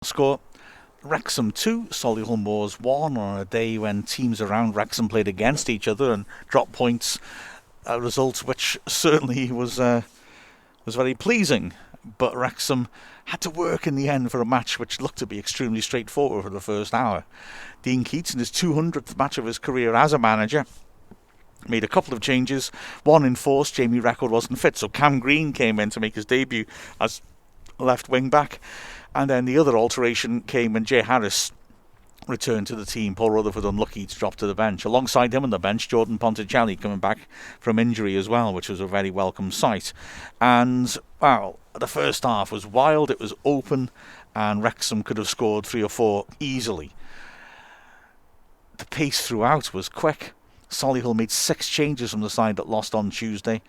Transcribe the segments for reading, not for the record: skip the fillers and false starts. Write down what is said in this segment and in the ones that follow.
score. Wrexham 2, Solihull Moors 1 on a day when teams around Wrexham played against each other and dropped points. A result which certainly was very pleasing, but Wrexham had to work in the end for a match which looked to be extremely straightforward for the first hour. Dean Keats, in his 200th match of his career as a manager, made a couple of changes. One enforced, Jamie Record wasn't fit, so Cam Green came in to make his debut as left wing back. And then the other alteration came when Jay Harris returned to the team. Paul Rutherford unlucky to drop to the bench. Alongside him on the bench, Jordan Ponticelli coming back from injury as well, which was a very welcome sight. And, well, the first half was wild, it was open, and Wrexham could have scored 3 or 4 easily. The pace throughout was quick. Solihull made 6 changes from the side that lost on Tuesday.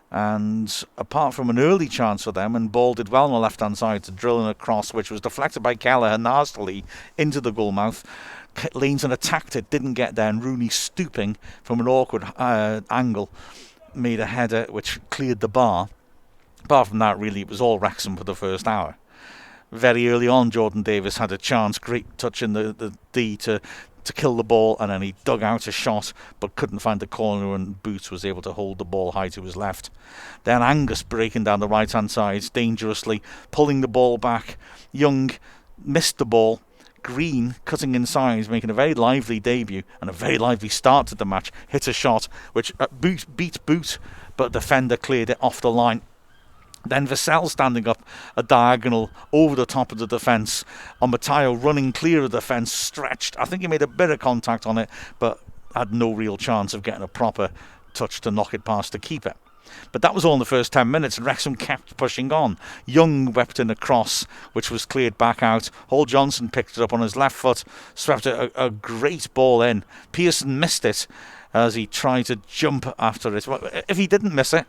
And apart from an early chance for them, and Ball did well on the left-hand side to drill in a cross, which was deflected by Kelleher nastily into the goalmouth. Laneson attacked it, didn't get there, and Rooney, stooping from an awkward angle, made a header which cleared the bar. Apart from that, really, it was all Wrexham for the first hour. Very early on, Jordan Davis had a chance, great touch in the D to kill the ball, and then he dug out a shot but couldn't find the corner, and Boots was able to hold the ball high to his left. Then Angus breaking down the right hand side dangerously, pulling the ball back. Young missed the ball. Green cutting inside, making a very lively debut and a very lively start to the match, hit a shot which beat Boot, but the defender cleared it off the line. Then Vassell standing up a diagonal over the top of the defence. Matteo running clear of the fence, stretched. I think he made a bit of contact on it, but had no real chance of getting a proper touch to knock it past the keeper. But that was all in the first 10 minutes, and Wrexham kept pushing on. Young wept in a cross, which was cleared back out. Hall Johnson picked it up on his left foot, swept a great ball in. Pearson missed it as he tried to jump after it. If he didn't miss it,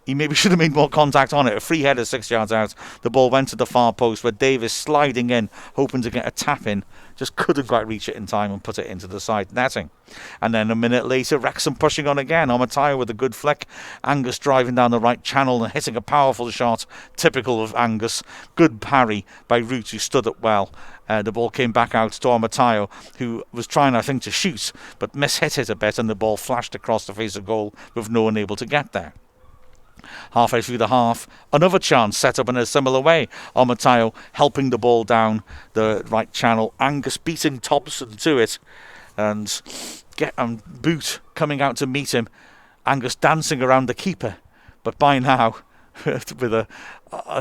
he maybe should have made more contact on it. A free header 6 yards out. The ball went to the far post where Davis sliding in, hoping to get a tap in. Just couldn't quite reach it in time and put it into the side netting. And then a minute later, Wrexham pushing on again. Omataya with a good flick. Angus driving down the right channel and hitting a powerful shot. Typical of Angus. Good parry by Root, who stood up well. The ball came back out to Omataya, who was trying, I think, to shoot, but mishit it a bit, and the ball flashed across the face of goal with no one able to get there. Halfway through the half, another chance set up in a similar way. Omataya helping the ball down the right channel. Angus beating Thompson to it, and Boot coming out to meet him. Angus dancing around the keeper, but by now, with a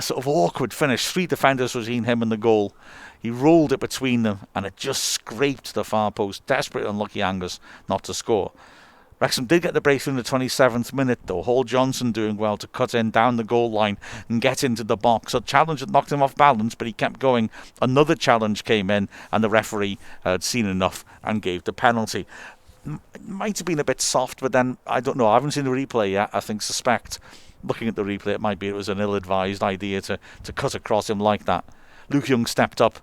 sort of awkward finish, 3 defenders between him and the goal. He rolled it between them, and it just scraped the far post. Desperate, unlucky Angus not to score. Wrexham did get the breakthrough in the 27th minute though. Hall Johnson doing well to cut in down the goal line and get into the box. A challenge that knocked him off balance, but he kept going. Another challenge came in, and the referee had seen enough and gave the penalty. It might have been a bit soft, but then, I don't know, I haven't seen the replay yet. I suspect, looking at the replay, it was an ill-advised idea to cut across him like that. Luke Young stepped up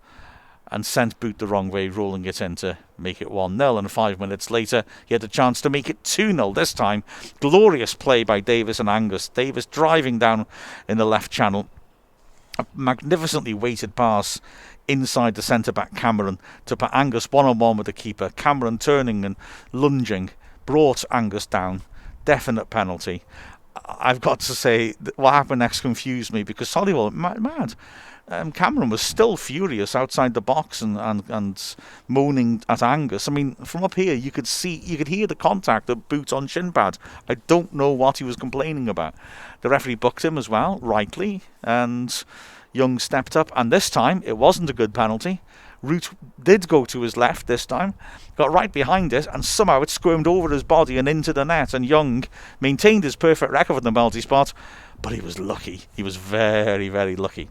and sent Boot the wrong way, rolling it in to make it 1-0. And 5 minutes later, he had a chance to make it 2-0. This time, glorious play by Davis and Angus. Davis driving down in the left channel. A magnificently weighted pass inside the centre-back Cameron to put Angus one-on-one with the keeper. Cameron turning and lunging brought Angus down. Definite penalty. I've got to say, what happened next confused me, because Solihull, mad. Cameron was still furious outside the box and moaning at Angus. I mean, from up here you could hear the contact of Boot on shin pad. I don't know what he was complaining about. The referee booked him as well, rightly, and Young stepped up, and this time it wasn't a good penalty. Root did go to his left this time, got right behind it, and somehow it squirmed over his body and into the net, and Young maintained his perfect record in the penalty spot, but he was lucky. He was very, very lucky.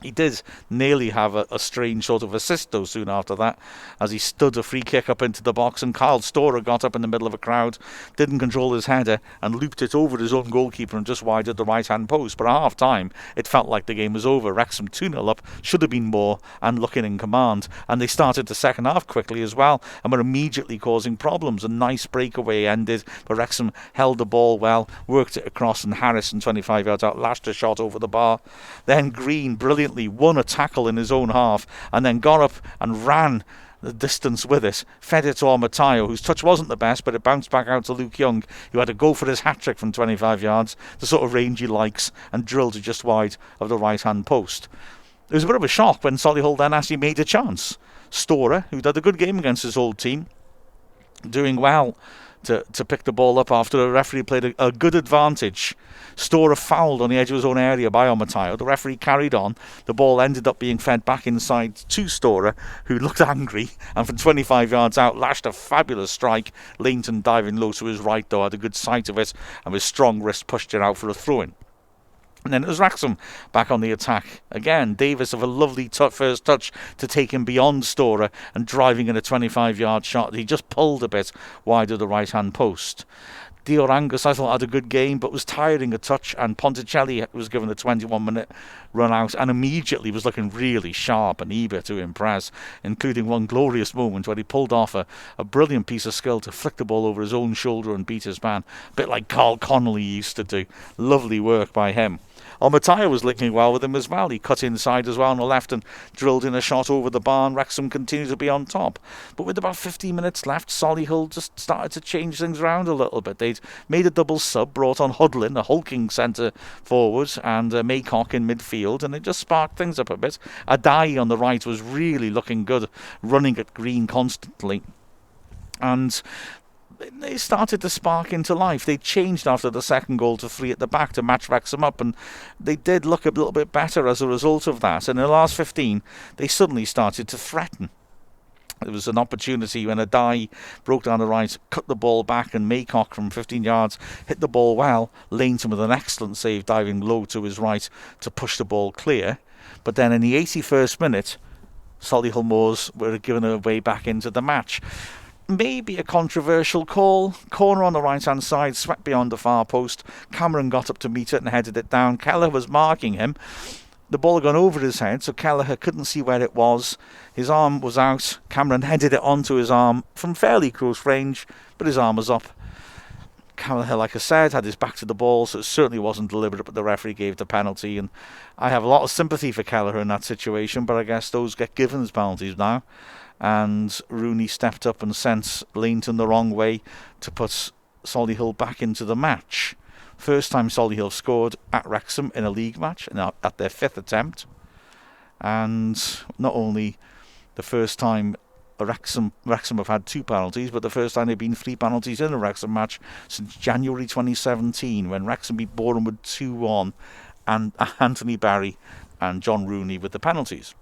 He did nearly have a strange sort of assist though soon after that, as he stood a free kick up into the box, and Carl Storer got up in the middle of a crowd, didn't control his header and looped it over his own goalkeeper and just wide at the right hand post. But at half time it felt like the game was over. Wrexham 2-0 up, should have been more, and looking in command, and they started the second half quickly as well and were immediately causing problems. A nice breakaway ended, but Wrexham held the ball well, worked it across, and Harrison 25 yards out lashed a shot over the bar. Then Green brilliantly brilliantly won a tackle in his own half and then got up and ran the distance with it, fed it to Armatayo, whose touch wasn't the best, but it bounced back out to Luke Young, who had to go for his hat-trick from 25 yards, the sort of range he likes, and drilled it just wide of the right-hand post. It was a bit of a shock when Solihull then actually made a chance. Storer, who'd had a good game against his old team, doing well to pick the ball up after the referee played a good advantage. Storer fouled on the edge of his own area by Armatayo. The referee carried on. The ball ended up being fed back inside to Storer, who looked angry, and from 25 yards out lashed a fabulous strike. Leighton diving low to his right, though, had a good sight of it, and with strong wrist pushed it out for a throw-in. And then it was Wrexham back on the attack. Again, Davis of a lovely first touch to take him beyond Storer and driving in a 25-yard shot. He just pulled a bit wide of the right-hand post. Diorangus, I thought, had a good game, but was tiring a touch, and Ponticelli was given a 21-minute run out and immediately was looking really sharp and eager to impress, including one glorious moment where he pulled off a brilliant piece of skill to flick the ball over his own shoulder and beat his man, a bit like Carl Connolly used to do. Lovely work by him. Armatayo was linking well with him as well. He cut inside as well on the left and drilled in a shot over the bar, and Wrexham continued to be on top. But with about 15 minutes left, Solihull just started to change things around a little bit. They'd made a double sub, brought on Hudlin, a hulking centre forward, and Maycock in midfield, and it just sparked things up a bit. Adai on the right was really looking good, running at green constantly. And they started to spark into life. They changed after the second goal to 3 at the back to match Wrexham up, and they did look a little bit better as a result of that. And in the last 15, they suddenly started to threaten. There was an opportunity when Adai broke down the right, cut the ball back, and Maycock from 15 yards hit the ball well. Leighton with an excellent save, diving low to his right to push the ball clear. But then in the 81st minute, Solihull Moors were given a way back into the match. Maybe a controversial call. Corner on the right-hand side, swept beyond the far post. Cameron got up to meet it and headed it down. Kelleher was marking him. The ball had gone over his head, so Kelleher couldn't see where it was. His arm was out. Cameron headed it onto his arm from fairly close range, but his arm was up. Kelleher, like I said, had his back to the ball, so it certainly wasn't deliberate, but the referee gave the penalty. And I have a lot of sympathy for Kelleher in that situation, but I guess those get given as penalties now. And Rooney stepped up and sent Leighton the wrong way to put Solihull back into the match. First time Solihull scored at Wrexham in a league match, at their 5th attempt. And not only the first time Wrexham have had 2 penalties, but the first time they've been 3 penalties in a Wrexham match since January 2017, when Wrexham beat Bournemouth 2-1, and Anthony Barry and John Rooney with the penalties.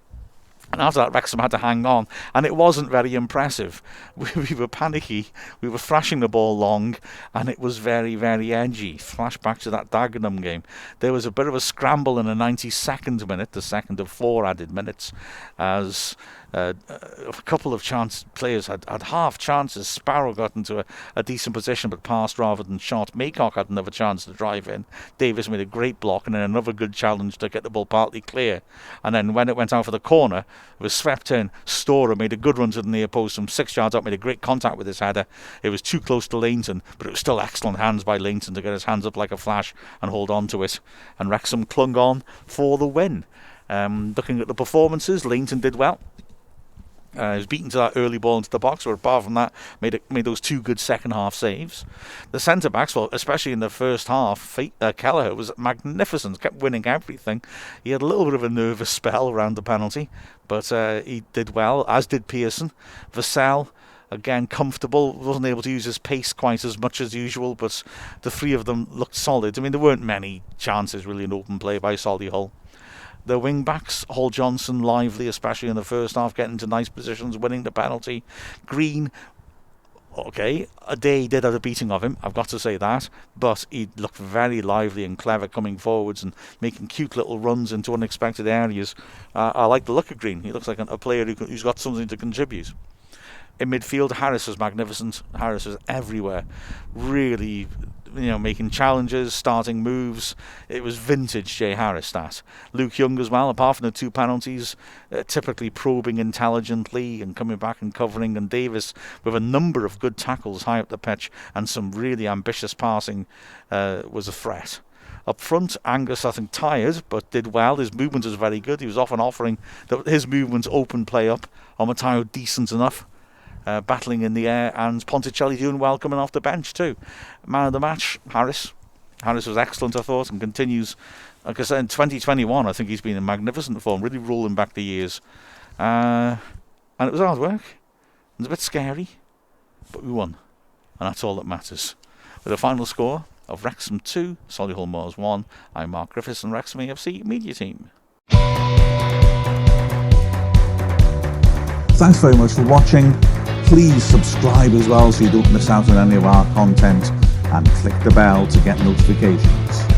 And after that, Wrexham had to hang on, and it wasn't very impressive. We were panicky, we were thrashing the ball long, and it was very, very edgy. Flashback to that Dagenham game. There was a bit of a scramble in the 92nd minute, the second of 4 added minutes, as a couple of players had half chances. Sparrow got into a decent position but passed rather than shot. Maycock had another chance to drive in. Davis made a great block and then another good challenge to get the ball partly clear. And then when it went out for the corner, it was swept in. Storer made a good run to the near post from 6 yards up, made a great contact with his header. It was too close to Leighton, but it was still excellent hands by Leighton to get his hands up like a flash and hold on to it. And Wrexham clung on for the win. Looking at the performances, Leighton did well. He was beaten to that early ball into the box, but apart from that, made those 2 good second half saves. The centre backs, well, especially in the first half, Kelleher was magnificent, kept winning everything. He had a little bit of a nervous spell around the penalty, but he did well, as did Pearson. Vassell, again, comfortable, wasn't able to use his pace quite as much as usual, but the 3 of them looked solid. I mean, there weren't many chances really in open play by Solihull. The wing-backs, Hall Johnson, lively, especially in the first half, getting into nice positions, winning the penalty. Green, okay, Adai did have a beating of him, I've got to say that, but he looked very lively and clever coming forwards and making cute little runs into unexpected areas. I like the look of Green. He looks like a player who's got something to contribute. In midfield, Harris was magnificent. Harris was everywhere, really, making challenges, starting moves. It was vintage Jay Harris, that. Luke Young as well, apart from the 2 penalties, typically probing intelligently and coming back and covering. And Davis with a number of good tackles high up the pitch and some really ambitious passing was a threat. Up front, Angus, I think, tired, but did well. His movement was very good. He was often offering his movements open play up. Omotayo decent enough, battling in the air, and Ponticelli doing well coming off the bench too. Man of the match, Harris. Harris was excellent, I thought, and continues. Like I said, in 2021, I think he's been in magnificent form, really rolling back the years. And it was hard work. It was a bit scary, but we won, and that's all that matters. With a final score of Wrexham 2, Solihull Moors 1, I'm Mark Griffiths and Wrexham AFC Media Team. Thanks very much for watching. Please subscribe as well so you don't miss out on any of our content, and click the bell to get notifications.